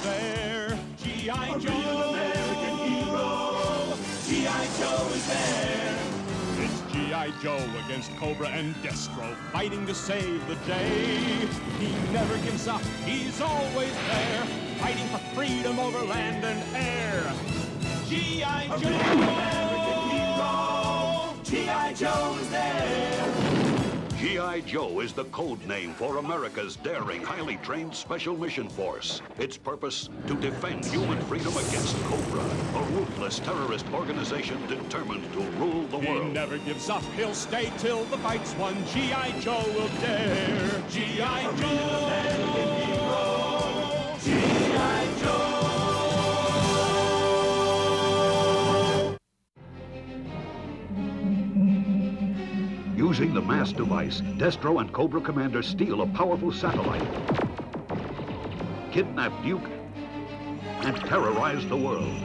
there. G.I. Joe, American hero. G.I. Joe is there. It's G.I. Joe against Cobra and Destro, fighting to save the day. He never gives up, he's always there, fighting for freedom over land and air. G.I. Joe, American hero. G.I. Joe is there. G.I. Joe is the code name for America's daring, highly trained Special Mission Force. Its purpose, to defend human freedom against Cobra, a ruthless terrorist organization determined to rule the world. He never gives up, he'll stay till the fight's won. G.I. Joe will dare. G.I. Joe, American hero. G.I. Joe. Using the M.A.S.S device, Destro and Cobra Commander steal a powerful satellite, kidnap Duke, and terrorize the world.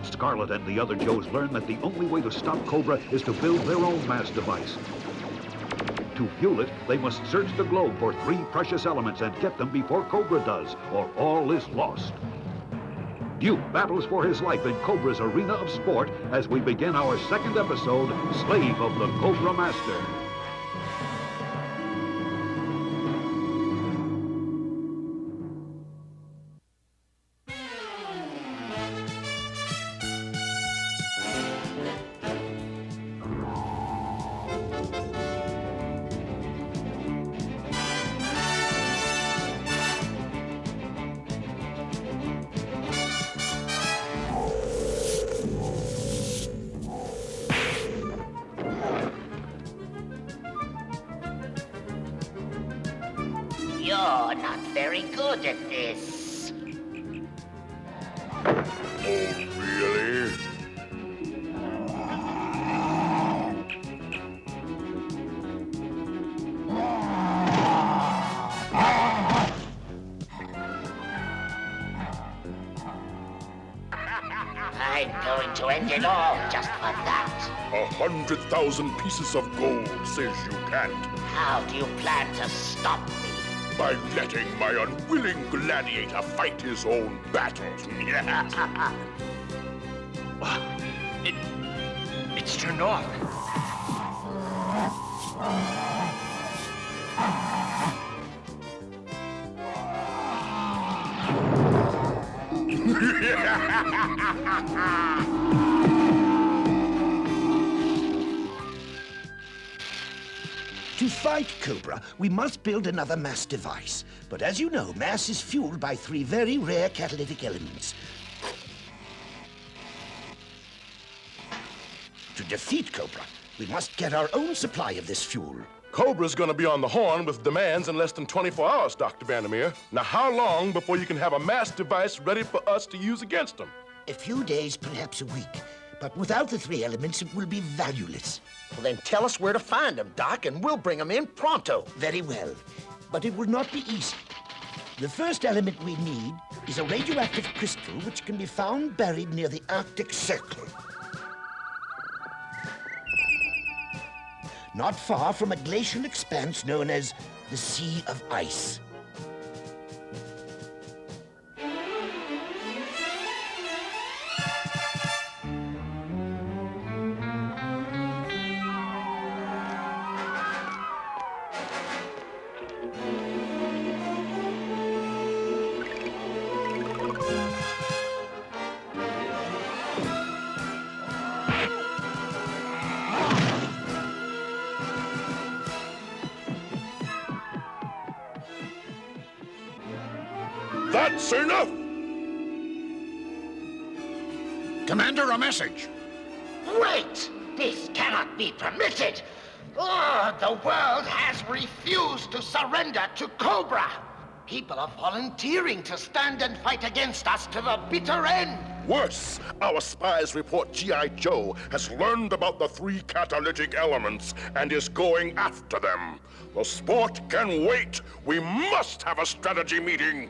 Scarlet and the other Joes learn that the only way to stop Cobra is to build their own M.A.S.S device. To fuel it, they must search the globe for 3 precious elements and get them before Cobra does, or all is lost. Duke battles for his life in Cobra's arena of sport as we begin our second episode, Slave of the Cobra Master. You're not very good at this. Oh, really? I'm going to end it all just for that. 100,000 pieces of gold says you can't. How do you plan to stop me? By letting my unwilling gladiator fight his own battles. It's turned off. To fight Cobra, we must build another M.A.S.S device. But as you know, M.A.S.S is fueled by 3 very rare catalytic elements. To defeat Cobra, we must get our own supply of this fuel. Cobra's gonna be on the horn with demands in less than 24 hours, Dr. Vandermeer. Now, how long before you can have a M.A.S.S device ready for us to use against him? A few days, perhaps a week. But without the 3 elements, it will be valueless. Well, then tell us where to find them, Doc, and we'll bring them in pronto. Very well. But it will not be easy. The first element we need is a radioactive crystal which can be found buried near the Arctic Circle. Not far from a glacial expanse known as the Sea of Ice. That's enough! Commander, a message. Wait! This cannot be permitted! Oh, the world has refused to surrender to Cobra! People are volunteering to stand and fight against us to the bitter end! Worse, our spies report G.I. Joe has learned about the 3 catalytic elements and is going after them. The sport can wait. We must have a strategy meeting.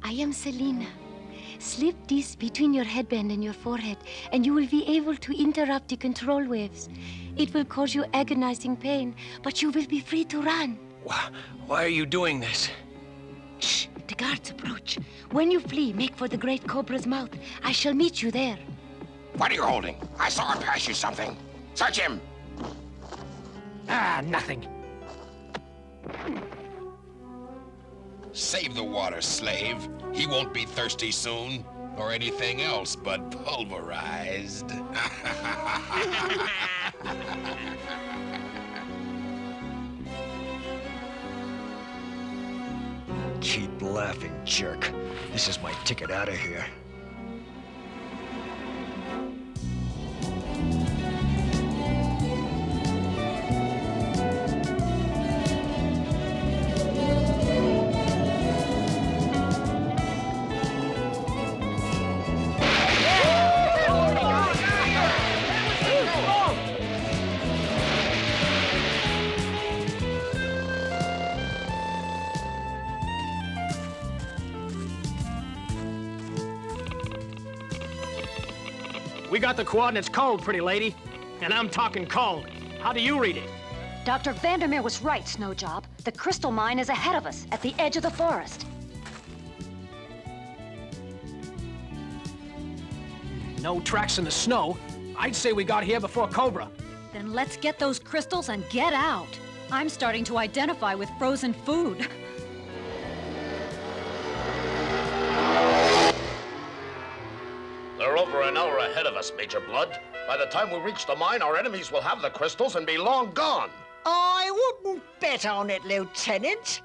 I am Selina. Slip this between your headband and your forehead, and you will be able to interrupt the control waves. It will cause you agonizing pain, but you will be free to run. Why are you doing this? Shh, the guards approach. When you flee, make for the great cobra's mouth. I shall meet you there. What are you holding? I saw him pass you something. Search him. Nothing. Save the water, slave. He won't be thirsty soon, or anything else but pulverized. Keep laughing, jerk. This is my ticket out of here. We got the coordinates cold, pretty lady. And I'm talking cold. How do you read it? Dr. Vandermeer was right, Snowjob. The crystal mine is ahead of us, at the edge of the forest. No tracks in the snow. I'd say we got here before Cobra. Then let's get those crystals and get out. I'm starting to identify with frozen food. They're over an hour ahead of us, Major Blood. By the time we reach the mine, our enemies will have the crystals and be long gone. I wouldn't bet on it, Lieutenant.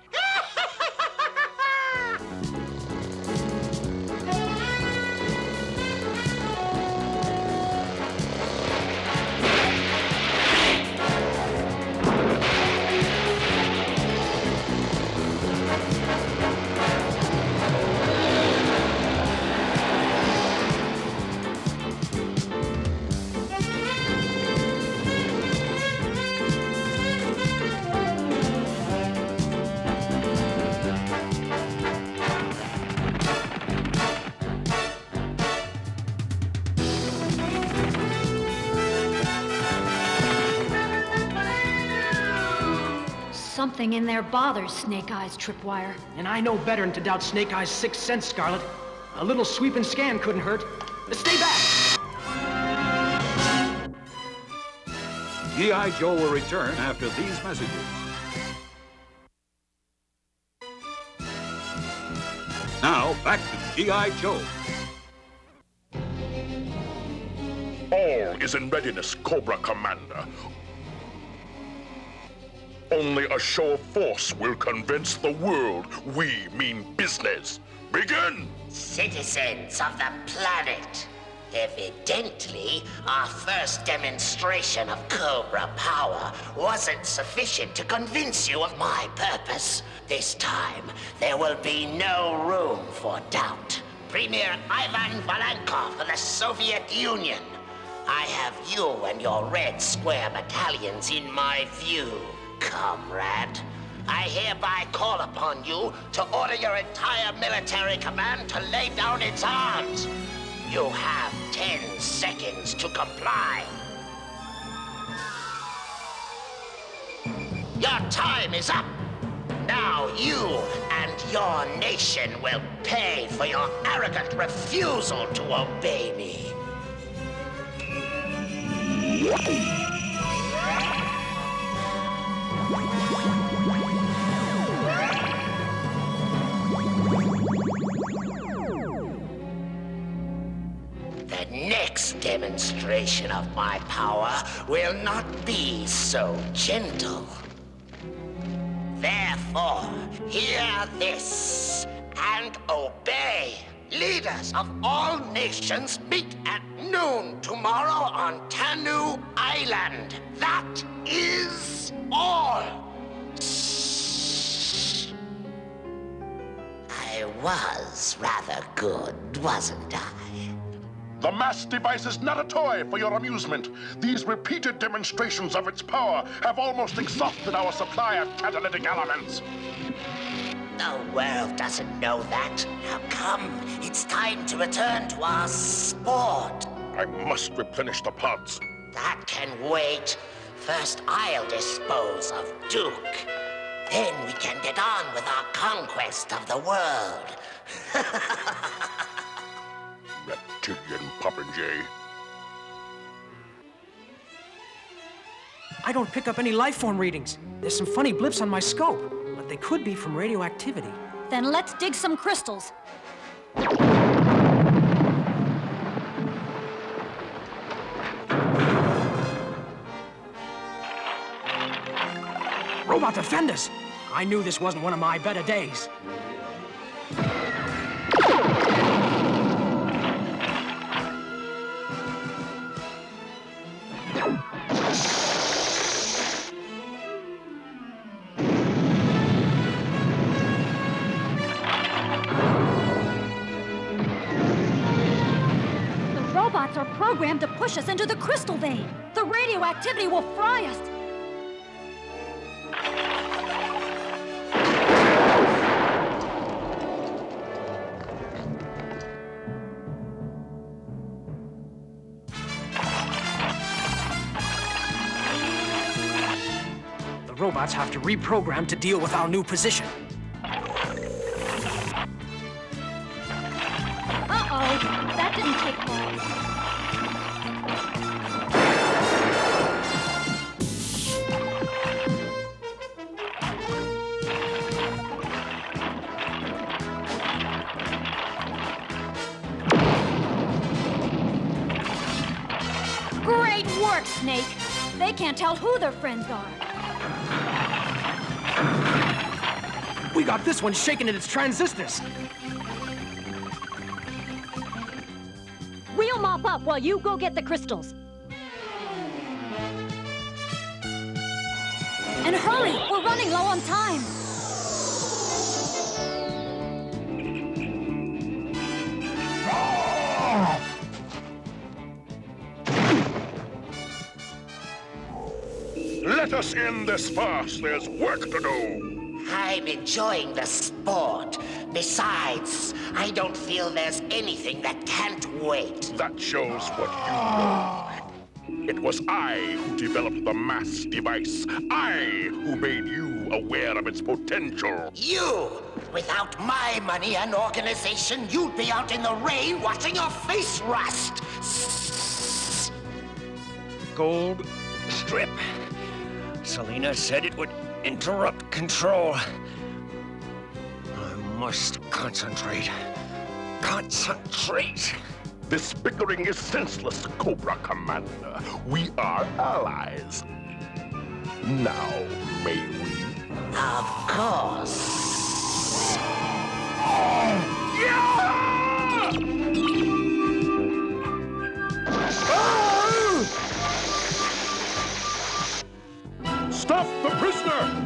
Something in there bothers Snake Eyes, Tripwire. And I know better than to doubt Snake Eyes' sixth sense, Scarlet. A little sweep and scan couldn't hurt. Stay back! G.I. Joe will return after these messages. Now, back to G.I. Joe. All is in readiness, Cobra Commander. Only a show of force will convince the world we mean business. Begin! Citizens of the planet, evidently, our first demonstration of Cobra power wasn't sufficient to convince you of my purpose. This time, there will be no room for doubt. Premier Ivan Valenkov of the Soviet Union, I have you and your Red Square battalions in my view. Comrade, I hereby call upon you to order your entire military command to lay down its arms. You have 10 seconds to comply. Your time is up. Now you and your nation will pay for your arrogant refusal to obey me. The next demonstration of my power will not be so gentle. Therefore, hear this and obey. Leaders of all nations meet at noon tomorrow on Tanu Island. That is all. I was rather good, wasn't I? The M.A.S.S device is not a toy for your amusement. These repeated demonstrations of its power have almost exhausted our supply of catalytic elements. The world doesn't know that. Now come, it's time to return to our sport. I must replenish the pods. That can wait. First, I'll dispose of Duke. Then we can get on with our conquest of the world. Reptilian popinjay. I don't pick up any life form readings. There's some funny blips on my scope, but they could be from radioactivity. Then let's dig some crystals. Robot defenders! I knew this wasn't one of my better days. The robots are programmed to push us into the crystal vein. The radioactivity will fry us. Robots have to reprogram to deal with our new position. Uh-oh, that didn't take long. Great work, Snake. They can't tell who their friends are. We got this one shaking at its transistors. We'll mop up while you go get the crystals. And hurry, we're running low on time. Let us end this farce. There's work to do. I'm enjoying the sport. Besides, I don't feel there's anything that can't wait. That shows what you know. It was I who developed the M.A.S.S device. I who made you aware of its potential. You! Without my money and organization, you'd be out in the rain watching your face rust. Gold strip. Selena said it would interrupt control. I must concentrate. Concentrate. This bickering is senseless, Cobra Commander. We are allies. Now, may we? Of course. Stop the prisoner!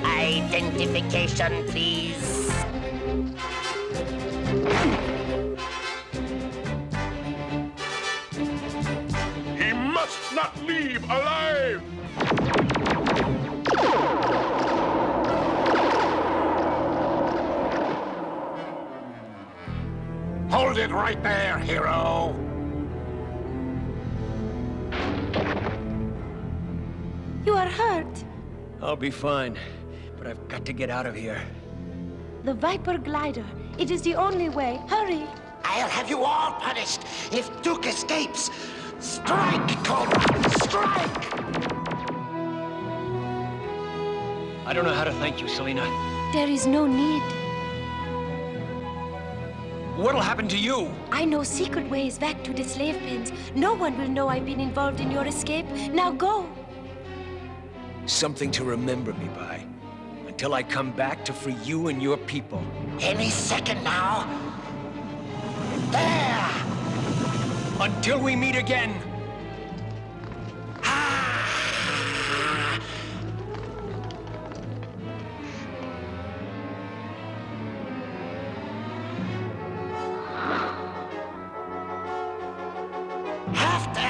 Identification, please. He must not leave alive! Hold it right there, hero. You are hurt. I'll be fine, but I've got to get out of here. The Viper glider. It is the only way. Hurry. I'll have you all punished if Duke escapes. Strike, Cobra! Strike! I don't know how to thank you, Selena. There is no need. What'll happen to you? I know secret ways back to the slave pens. No one will know I've been involved in your escape. Now go. Something to remember me by. Until I come back to free you and your people. Any second now. There! Until we meet again!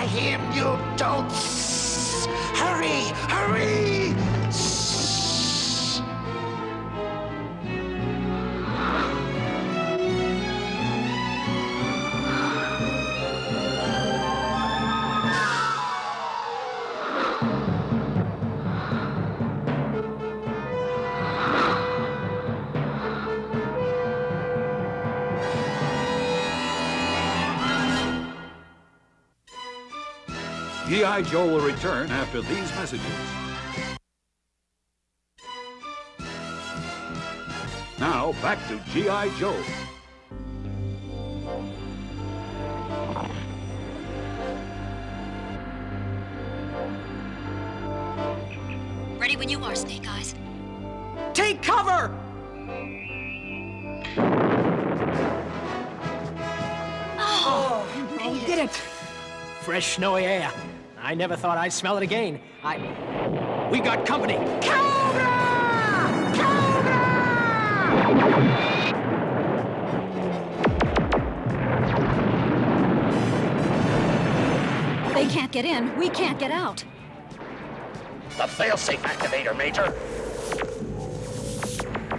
him, you dolts! Hurry! Hurry! G.I. Joe will return after these messages. Now, back to G.I. Joe. Ready when you are, Snake Eyes. Take cover! Oh, you did it! Fresh, snowy air. I never thought I'd smell it again. We got company. Cobra! Cobra! They can't get in. We can't get out. The failsafe activator, Major.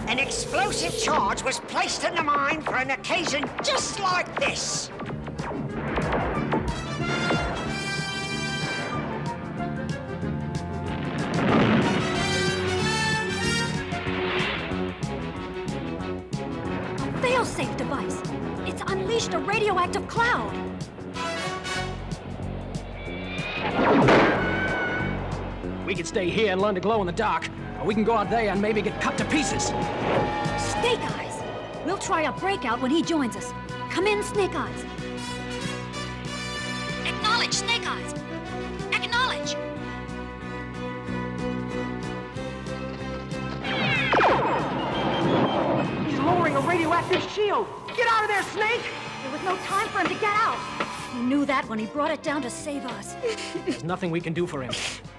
An explosive charge was placed in the mine for an occasion just like this. Failsafe device. It's unleashed a radioactive cloud. We can stay here and learn to glow in the dark, or we can go out there and maybe get cut to pieces. Snake Eyes. We'll try a breakout when he joins us. Come in, Snake Eyes. Acknowledge, Snake Eyes. Acknowledge. He's lowering a radioactive shield. Get out of there, Snake! There was no time for him to get out. He knew that when he brought it down to save us. There's nothing we can do for him.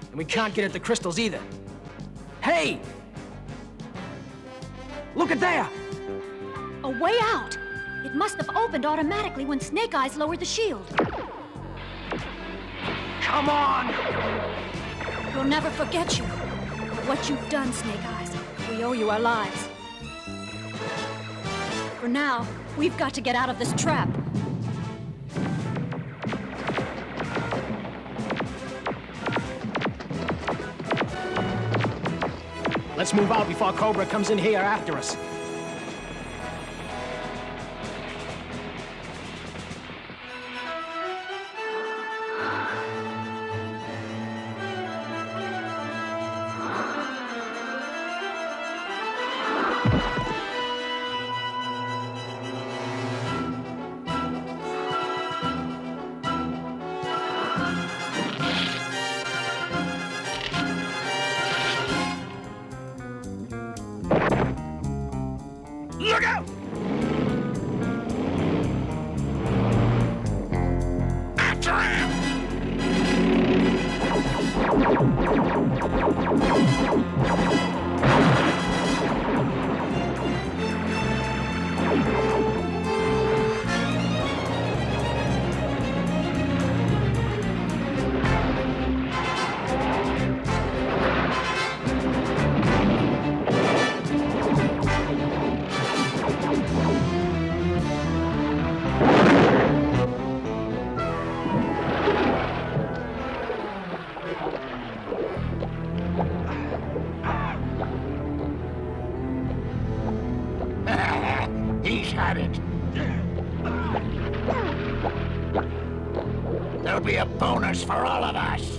And we can't get at the crystals either. Hey! Look at there! A way out. It must have opened automatically when Snake Eyes lowered the shield. Come on! We'll never forget you. What you've done, Snake Eyes. We owe you our lives. For now, we've got to get out of this trap. Let's move out before Cobra comes in here after us. Look out! After him! He's had it. There'll be a bonus for all of us.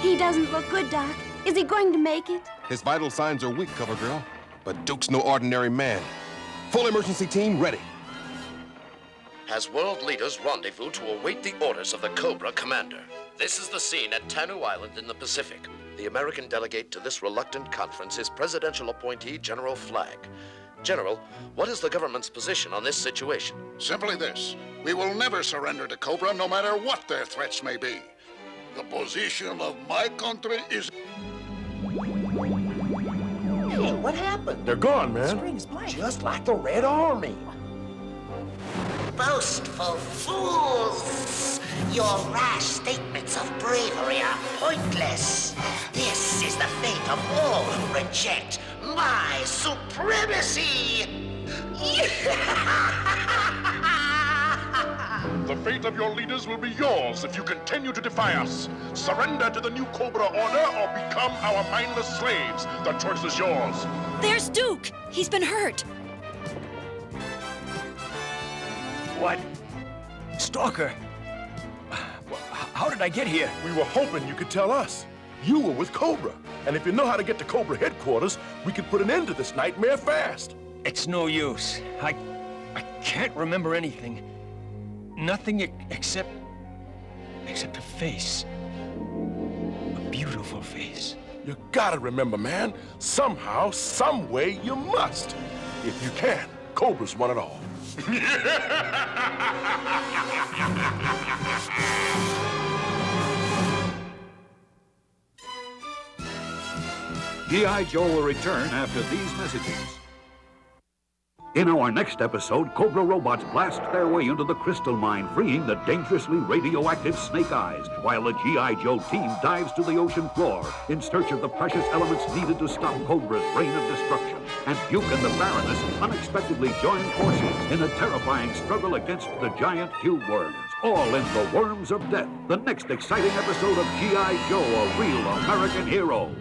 He doesn't look good, Doc. Is he going to make it? His vital signs are weak, Cover Girl. But Duke's no ordinary man. Full emergency team ready. As world leaders rendezvous to await the orders of the Cobra Commander. This is the scene at Tanu Island in the Pacific. The American delegate to this reluctant conference is presidential appointee General Flagg. General, what is the government's position on this situation? Simply this. We will never surrender to Cobra, no matter what their threats may be. The position of my country is... Hey, what happened? They're gone, man. Screen's blank. Just like the Red Army. Boastful fools! Your rash statements of bravery are pointless. This is the fate of all who reject my supremacy! The fate of your leaders will be yours if you continue to defy us. Surrender to the new Cobra Order or become our mindless slaves. The choice is yours. There's Duke! He's been hurt. What? Stalker? How did I get here? We were hoping you could tell us. You were with Cobra. And if you know how to get to Cobra headquarters, we can put an end to this nightmare fast. It's no use. I can't remember anything. Nothing except a face. A beautiful face. You gotta remember, man. Somehow, some way, you must. If you can, Cobra's won it all. G.I. Joe will return after these messages. In our next episode, Cobra robots blast their way into the crystal mine, freeing the dangerously radioactive Snake Eyes, while the G.I. Joe team dives to the ocean floor in search of the precious elements needed to stop Cobra's reign of destruction. And Duke and the Baroness unexpectedly join forces in a terrifying struggle against the giant tube worms, all in The Worms of Death, the next exciting episode of G.I. Joe, a real American hero.